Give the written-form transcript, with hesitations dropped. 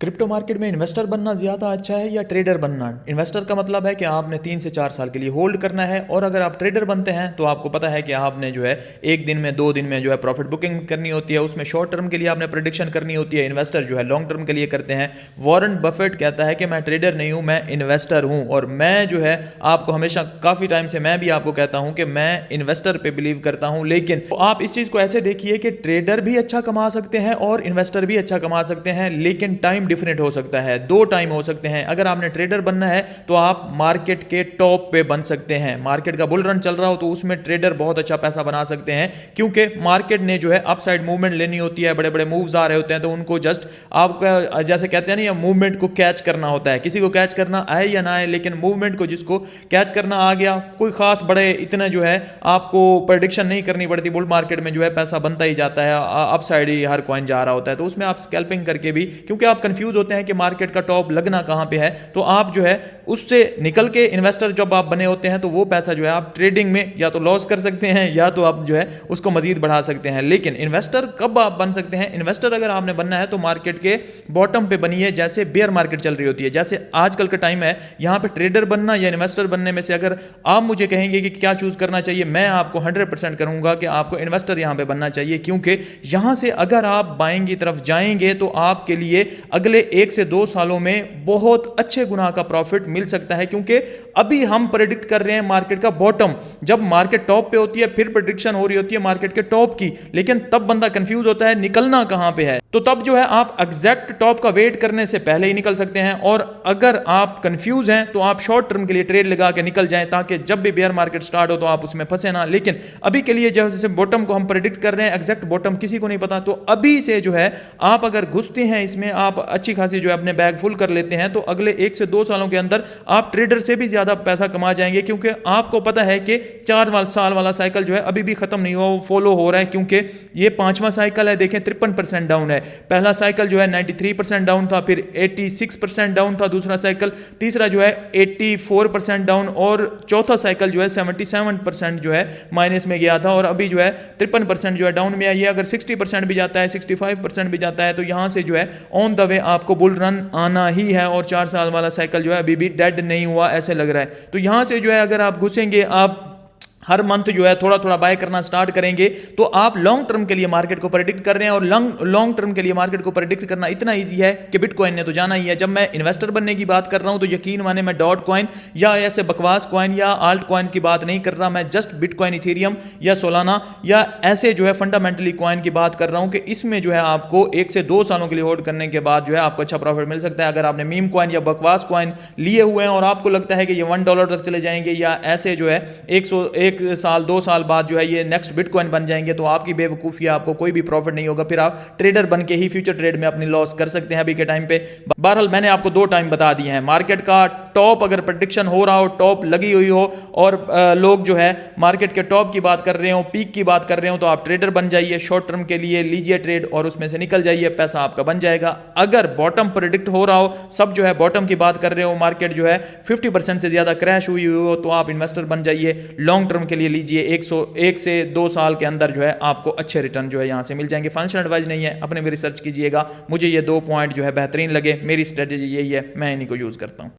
Crypto market में investor बनना ज़्यादा अच्छा है या ट्रेडर बनना? इन्वेस्टर का मतलब है कि आपने 3 से 4 साल के लिए होल्ड करना है, और अगर आप ट्रेडर बनते हैं तो आपको पता है कि आपने जो है एक दिन में 2 दिन में जो है प्रॉफिट बुकिंग करनी होती है, उसमें शॉर्ट टर्म के लिए आपने प्रेडिक्शन करनी होती है। इन्वेस्टर जो है लॉन्ग टर्म के लिए करते हैं। वॉरेन बफेट कहता है कि मैं ट्रेडर नहीं हूँ, मैं इन्वेस्टर हूँ, और मैं जो है आपको हमेशा काफ़ी टाइम से मैं भी आपको कहता हूँ कि मैं इन्वेस्टर पे बिलीव करता हूँ। लेकिन आप इस चीज़ को ऐसे देखिए कि ट्रेडर भी अच्छा कमा सकते हैं और इन्वेस्टर भी अच्छा कमा सकते हैं, लेकिन टाइम डिफरेंट हो सकता है। 2 टाइम हो सकते हैं। अगर आपने ट्रेडर बनना है तो आप मार्केट के टॉप पे बन सकते हैं। मार्केट का बुल रन चल रहा हो तो उसमें ट्रेडर बहुत अच्छा पैसा बना सकते हैं, क्योंकि मार्केट ने जो है अपसाइड मूवमेंट लेनी होती है, बड़े बड़े मूव्स आ रहे होते हैं, तो उनको जस्ट आपका जैसे कहते हैं ना, मूवमेंट को कैच करना होता है। किसी को कैच करना आए या ना आए, लेकिन मूवमेंट को जिसको कैच करना आ गया, कोई खास बड़े इतना जो है आपको प्रेडिक्शन नहीं करनी पड़ती। बुल मार्केट में जो है पैसा बनता ही जाता है, अपसाइड ही हर कॉइन जा रहा होता है, तो उसमें आप स्कैल्पिंग करके भी, क्योंकि आप कंफ्यूज होते हैं कि मार्केट का टॉप लगना कहां पे है, तो आप जो है उससे निकल के इन्वेस्टर जब आप बने होते हैं तो वो पैसा जो है आप ट्रेडिंग में या तो लॉस कर सकते हैं या तो आप जो है उसको मजीद बढ़ा सकते हैं। लेकिन इन्वेस्टर कब आप बन सकते हैं? इन्वेस्टर अगर आपने बनना है तो मार्केट के बॉटम पे बनिए, जैसे बेयर मार्केट चल रही होती है, जैसे आजकल का टाइम है। यहां पे ट्रेडर बनना या इन्वेस्टर बनने में से अगर आप मुझे कहेंगे कि क्या चूज करना चाहिए, मैं आपको 100% करूंगा कि आपको इन्वेस्टर यहां पे बनना चाहिए, क्योंकि यहां से अगर आप बाइंग की तरफ जाएंगे तो आपके लिए अगले 1 से 2 सालों में बहुत अच्छे गुना का प्रॉफिट मिल सकता है। क्योंकि अभी हम प्रेडिक्ट कर रहे हैं मार्केट का बॉटम, जब मार्केट टॉप पे होती है फिर प्रेडिक्शन हो रही होती है मार्केट के टॉप की, लेकिन तब बंदा कंफ्यूज होता है निकलना कहां पे है। तो तब जो है आप एग्जैक्ट टॉप का वेट करने से पहले ही निकल सकते हैं, और अगर आप कंफ्यूज हैं तो आप शॉर्ट टर्म के लिए ट्रेड लगा के निकल जाएं, ताकि जब भी बेयर मार्केट स्टार्ट हो तो आप उसमें फंसे ना। लेकिन अभी के लिए जैसे बॉटम को हम प्रेडिक्ट कर रहे हैं, एग्जैक्ट बॉटम किसी को नहीं पता, तो अभी से जो है आप अगर घुसते हैं इसमें, आप अच्छी खासी जो है अपने बैग फुल कर लेते हैं, तो अगले 1 से 2 सालों के अंदर आप ट्रेडर से भी ज्यादा पैसा कमा जाएंगे। क्योंकि आपको पता है कि 4 साल वाला साइकिल जो है अभी भी खत्म नहीं हुआ, वो फॉलो हो रहा है, क्योंकि ये 5वां साइकिल है। देखें 53% डाउन है। पहला साइकिल जो है 93% डाउन था, फिर 86% डाउन था दूसरा साइकिल, तीसरा जो है 84% डाउन, और चौथा साइकिल जो है 77% जो है माइनस में गया था, और अभी जो है 53% जो है डाउन में है। ये अगर 60% भी जाता है, 65% भी जाता है, तो यहां से जो है ऑन द वे आपको बुल रन आना ही है, और 4 साल वाला साइकिल जो है अभी भी डेड नहीं हुआ ऐसे लग रहा है। तो यहां से जो है अगर आप घुसेंगे, आप हर मंथ जो है थोड़ा थोड़ा बाय करना स्टार्ट करेंगे, तो आप लॉन्ग टर्म के लिए मार्केट को प्रेडिक्ट कर रहे हैं। और लॉन्ग टर्म के लिए मार्केट को प्रेडिक्ट करना इतना इजी है कि बिटकॉइन ने तो जाना ही है। जब मैं इन्वेस्टर बनने की बात कर रहा हूं तो यकीन माने मैं डॉट कॉइन या ऐसे बकवास कॉइन या आल्ट कॉइन की बात नहीं कर रहा, मैं जस्ट बिटकॉइन, इथेरियम या सोलाना या ऐसे जो है फंडामेंटली कॉइन की बात कर रहा हूं, कि इसमें जो है आपको 1 से 2 सालों के लिए होल्ड करने के बाद जो है आपको अच्छा प्रॉफिट मिल सकता है। अगर आपने मीम कॉइन या बकवास कॉइन लिए हुए हैं और आपको लगता है कि ये $1 तक चले जाएंगे, या ऐसे जो है 1 साल 2 साल बाद जो है ये नेक्स्ट बिटकॉइन बन जाएंगे, तो आपकी बेवकूफ़ी, आपको कोई भी प्रॉफिट नहीं होगा। फिर आप ट्रेडर बन के ही फ्यूचर ट्रेड में अपनी लॉस कर सकते हैं अभी के टाइम पे। बहरहाल मैंने आपको 2 टाइम बता दिए हैं। मार्केट का टॉप अगर प्रेडिक्शन हो रहा हो, टॉप लगी हुई हो, और लोग जो है मार्केट के टॉप की बात कर रहे हो, पीक की बात कर रहे हो, तो आप ट्रेडर बन जाइए, शॉर्ट टर्म के लिए लीजिए ट्रेड और उसमें से निकल जाइए, पैसा आपका बन जाएगा। अगर बॉटम प्रेडिक्ट हो रहा हो, सब जो है बॉटम की बात कर रहे हो, मार्केट जो है 50% से ज्यादा क्रैश हुई हो, तो आप इन्वेस्टर बन जाइए, लॉन्ग टर्म के लिए लीजिए। 1 से 2 साल के अंदर जो है आपको अच्छे रिटर्न जो है यहां से मिल जाएंगे। फाइनेंशियल एडवाइस नहीं है, अपने भी रिसर्च कीजिएगा। मुझे ये 2 पॉइंट जो है बेहतरीन लगे, मेरी स्ट्रेटेजी यही है, मैं इन्हीं को यूज करता हूं।